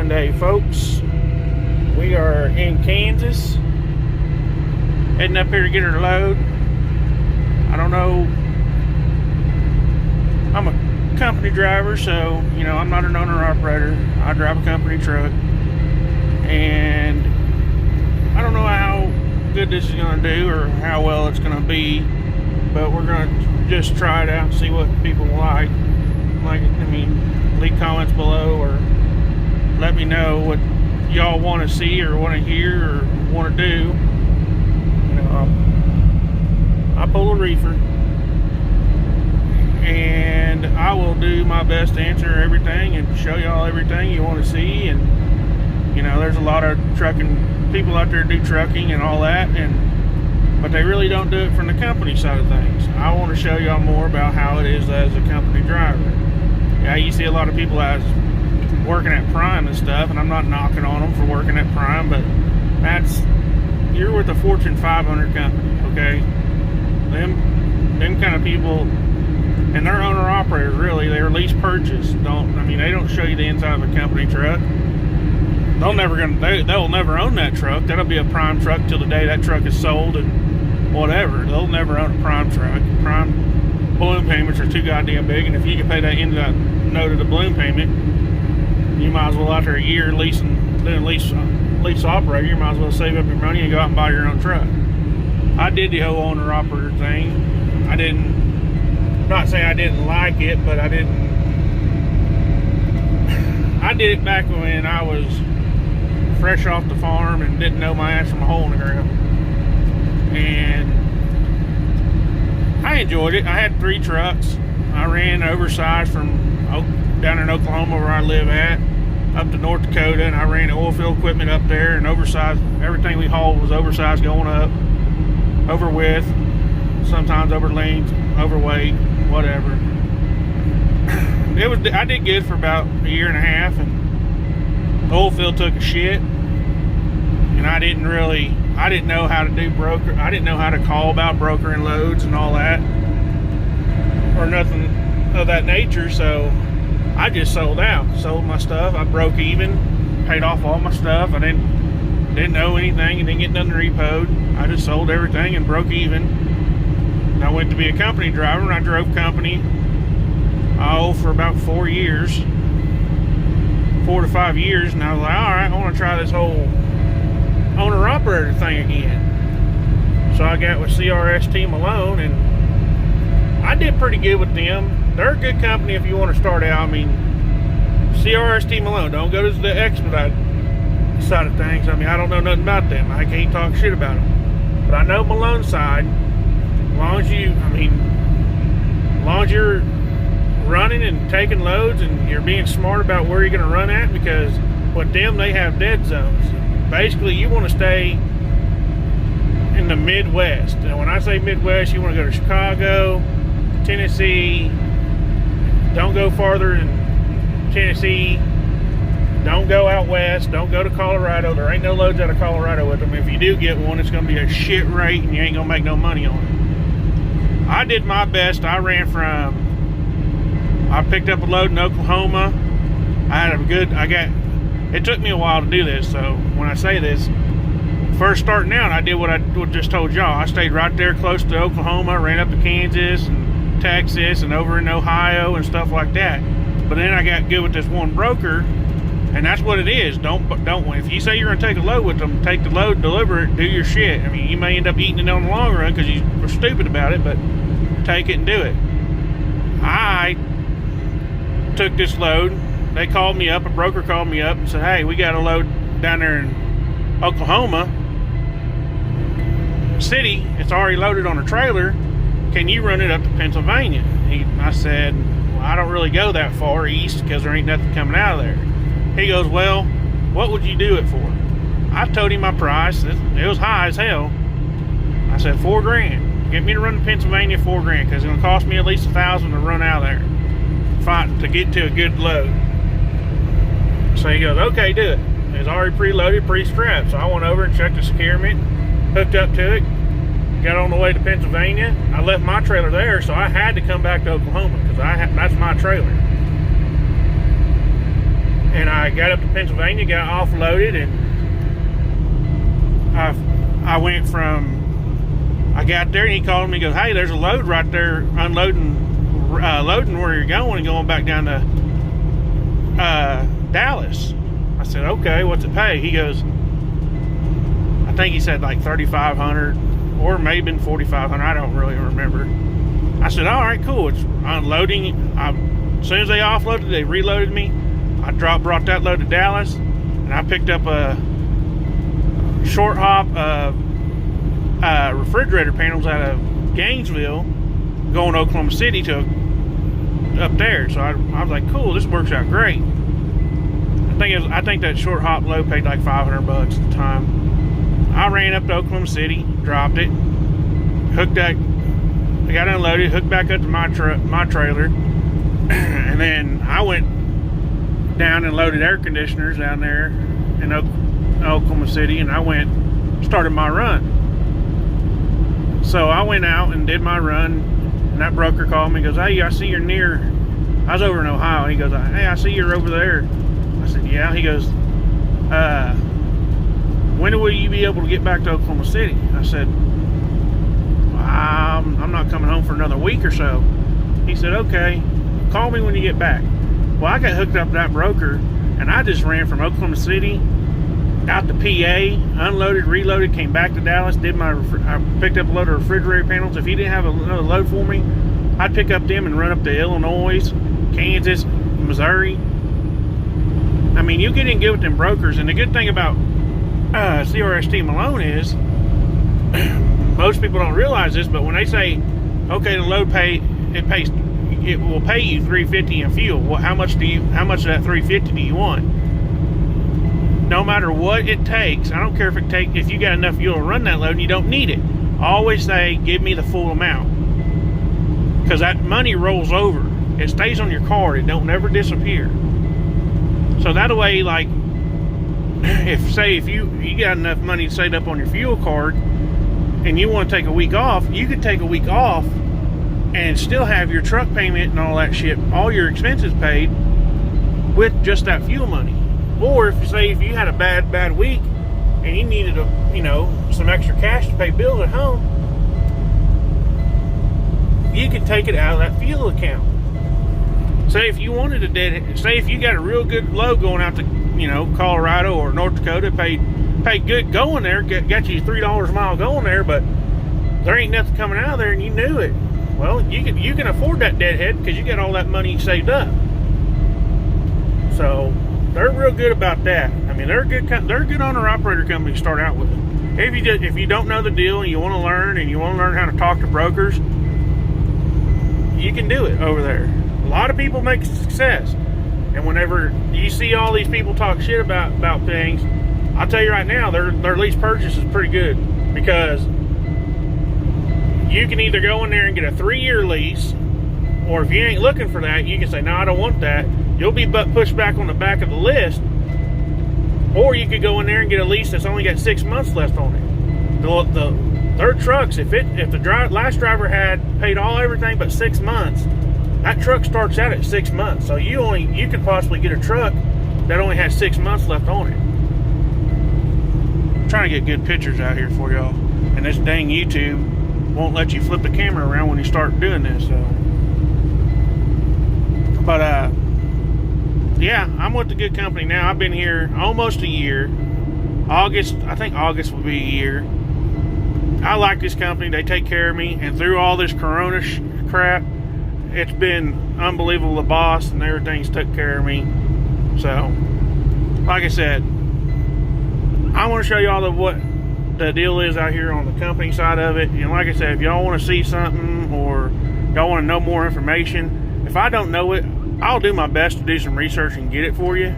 Monday, folks. We are in Kansas, heading up here to get our load. I don't know, I'm a company driver, so I'm not an owner operator. I drive a company truck, and I don't know how good this is going to do or how well it's going to be, but we're going to just try it out and see what people like. Leave comments below or let me know what y'all want to see or want to hear or want to do. I pull a reefer, and I will do my best to answer everything and show y'all everything you want to see. And there's a lot of trucking people out there do trucking and all that, but they really don't do it from the company side of things. I want to show y'all more about how it is as a company driver. Yeah, you see a lot of people as working at Prime and stuff, and I'm not knocking on them for working at Prime, but you're with a Fortune 500 company, okay? Them kind of people, and they're owner operators, really. They're lease purchase. They don't show you the inside of a company truck. They'll never own that truck. That'll be a Prime truck till the day that truck is sold and whatever. They'll never own a Prime truck. Prime balloon payments are too goddamn big, and if you can pay that into that note of the balloon payment, you might as well, after a year doing lease operator, you might as well save up your money and go out and buy your own truck. I did the whole owner operator thing. I'm not saying I didn't like it, but I did it back when I was fresh off the farm and didn't know my ass from a hole in the ground. And I enjoyed it. I had 3 trucks. I ran oversized from down in Oklahoma, where I live at, up to North Dakota, and I ran oil field equipment up there, and oversized. Everything we hauled was oversized going up, over width, sometimes over length, overweight, whatever. I did good for about a year and a half, and the oil field took a shit, and I didn't know how to do broker. I didn't know how to call about brokering loads and all that, or nothing of that nature, so I just sold my stuff. I broke even, paid off all my stuff. I didn't know anything and didn't get nothing repoed. I just sold everything and broke even. And I went to be a company driver, and I drove company for about 4 years, 4 to 5 years, and I was like, all right, I want to try this whole owner operator thing again. So I got with CRST Malone, and I did pretty good with them. They're a good company if you want to start out. CRST Malone, don't go to the expedite side of things. I don't know nothing about them. I can't talk shit about them. But I know Malone's side. As long as you're running and taking loads and you're being smart about where you're going to run at, because with them, they have dead zones. Basically, you want to stay in the Midwest. And when I say Midwest, you want to go to Chicago, Tennessee. Don't go farther than Tennessee. Don't go out west. Don't go to Colorado. There ain't no loads out of Colorado with them. If you do get one, it's going to be a shit rate, and you ain't going to make no money on it. I did my best. I picked up a load in Oklahoma. It took me a while to do this, so when I say this, first starting out, I did what I just told y'all. I stayed right there close to Oklahoma, ran up to Kansas and Texas and over in Ohio and stuff like that. But then I got good with this one broker, and that's what it is. Don't. If you say you're going to take a load with them, take the load, deliver it, do your shit. You may end up eating it on the long run because you were stupid about it, but take it and do it. I took this load. They called me up, a broker called me up and said, hey, we got a load down there in Oklahoma City. It's already loaded on a trailer. Can you run it up to Pennsylvania? I said, well, I don't really go that far east because there ain't nothing coming out of there. He goes, well, what would you do it for? I told him my price. It was high as hell. I said, $4,000. Get me to run to Pennsylvania, $4,000, because it's going to cost me at least $1,000 to run out of there to get to a good load. So he goes, okay, do it. It's already preloaded, pre-strapped. So I went over and checked the securement, hooked up to it, got on the way to Pennsylvania. I left my trailer there, so I had to come back to Oklahoma because that's my trailer. And I I got up to Pennsylvania, got offloaded, and I went from, I got there and he called me, he goes, hey, there's a load right there unloading, loading where you're going and going back down to Dallas. I said, okay, what's it pay? He goes, I think he said like $3,500 or maybe $4,500. I don't really remember. I said, all right, cool. It's unloading. As soon as they offloaded, they reloaded me. I brought that load to Dallas, and I picked up a short hop of refrigerator panels out of Gainesville going to Oklahoma City to up there. So I was like, cool, this works out great. I think that short hop load paid like $500 at the time. I ran up to Oklahoma City, dropped it, hooked that, I got unloaded, hooked back up to my trailer, and then I went down and loaded air conditioners down there in Oklahoma City, and started my run. So I went out and did my run, and that broker called me, goes, hey, I see you're near, I was over in Ohio, he goes, hey, I see you're over there. I said, yeah. He goes, when will you be able to get back to Oklahoma City? I said, I'm not coming home for another week or so. He said, okay, call me when you get back. Well, I got hooked up to that broker, and I just ran from Oklahoma City out to PA, unloaded, reloaded, came back to Dallas, I picked up a load of refrigerator panels. If he didn't have another load for me, I'd pick up them and run up to Illinois, Kansas, Missouri. I mean, you get in good with them brokers, and the good thing about CRST Malone is, most people don't realize this, but when they say, okay, the load it will pay you $350 in fuel. Well, how much of that $350 do you want? No matter what it takes, I don't care if you got enough fuel to run that load and you don't need it. I always say, give me the full amount, because that money rolls over. It stays on your card. It don't never disappear. So that way, like, if you got enough money saved up on your fuel card and you want to take a week off, you could take a week off and still have your truck payment and all that shit, all your expenses paid with just that fuel money. Or if you had a bad week and you needed some extra cash to pay bills at home, you could take it out of that fuel account. Say if you got a real good load going out to Colorado or North Dakota, paid good going there, got you $3 a mile going there, but there ain't nothing coming out of there and you knew it. Well, you can afford that deadhead because you got all that money saved up. So they're real good about that. I mean, they're a good owner-operator company to start out with. If you don't know the deal and you want to learn how to talk to brokers, you can do it over there. A lot of people make success, and whenever you see all these people talk shit about things, I'll tell you right now, their lease purchase is pretty good, because you can either go in there and get a 3-year lease, or if you ain't looking for that, you can say, no, I don't want that. You'll be pushed back on the back of the list. Or you could go in there and get a lease that's only got 6 months left on it. Their trucks, if the last driver had paid everything but 6 months, that truck starts out at 6 months. So you could possibly get a truck that only has 6 months left on it. I'm trying to get good pictures out here for y'all, and this dang YouTube won't let you flip the camera around when you start doing this. So, but yeah, I'm with the good company now. I've been here almost a year. I think August will be a year. I like this company. They take care of me, and through all this Corona crap, it's been unbelievable. The boss and everything's took care of me. So, like I said, I want to show y'all what the deal is out here on the company side of it. And like I said, if y'all want to see something or y'all want to know more information, if I don't know it, I'll do my best to do some research and get it for you.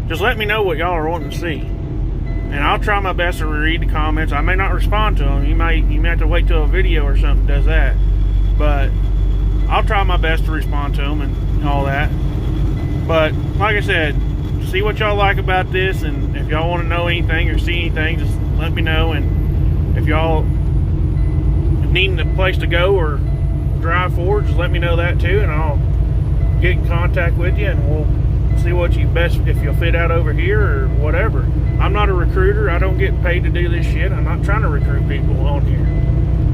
Just let me know what y'all are wanting to see, and I'll try my best to read the comments. I may not respond to them. You may have to wait till a video or something does that, but I'll try my best to respond to them and all that. But like I said, see what y'all like about this, and if y'all want to know anything or see anything, just let me know. And if y'all need a place to go or drive for, just let me know that too, and I'll get in contact with you, and we'll see what you best, if you'll fit out over here or whatever. I'm not a recruiter. I don't get paid to do this shit. I'm not trying to recruit people on here.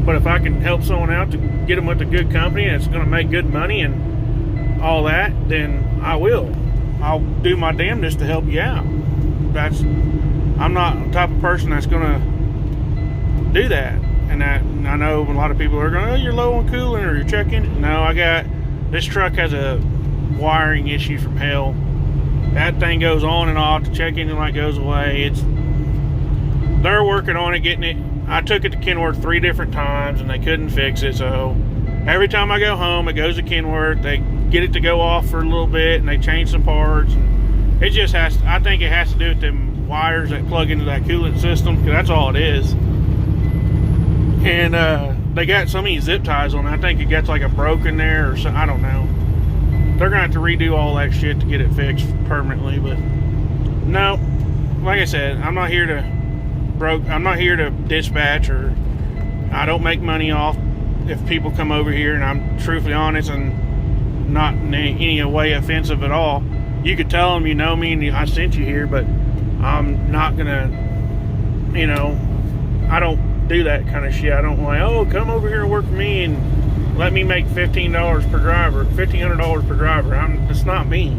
But if I can help someone out to get them with a good company that's going to make good money and all that, then I will. I'll do my damnedest to help you out. I'm not the type of person that's going to do that. And that, I know a lot of people are going, oh, you're low on coolant or you're checking. No, this truck has a wiring issue from hell. That thing goes on and off. The check engine light goes away. They're working on it, getting it. I took it to Kenworth 3 different times and they couldn't fix it. So every time I go home, it goes to Kenworth. They get it to go off for a little bit and they change some parts. It just I think it has to do with them wires that plug into that coolant system, because that's all it is. And they got so many zip ties on it. I think it gets like a broken there or something. I don't know. They're gonna have to redo all that shit to get it fixed permanently. But no, like I said, I'm not here to dispatch, or I don't make money off if people come over here, and I'm truthfully honest and not in any way offensive at all. You could tell them you know me and I sent you here, but I'm not gonna, I don't do that kind of shit. I don't like, oh, come over here and work for me and let me make $1,500 per driver, $1,500 per driver. It's not me.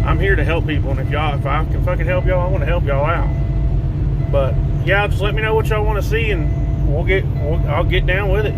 I'm here to help people, and if I can fucking help y'all, I want to help y'all out. But yeah, just let me know what y'all want to see, and I'll get down with it.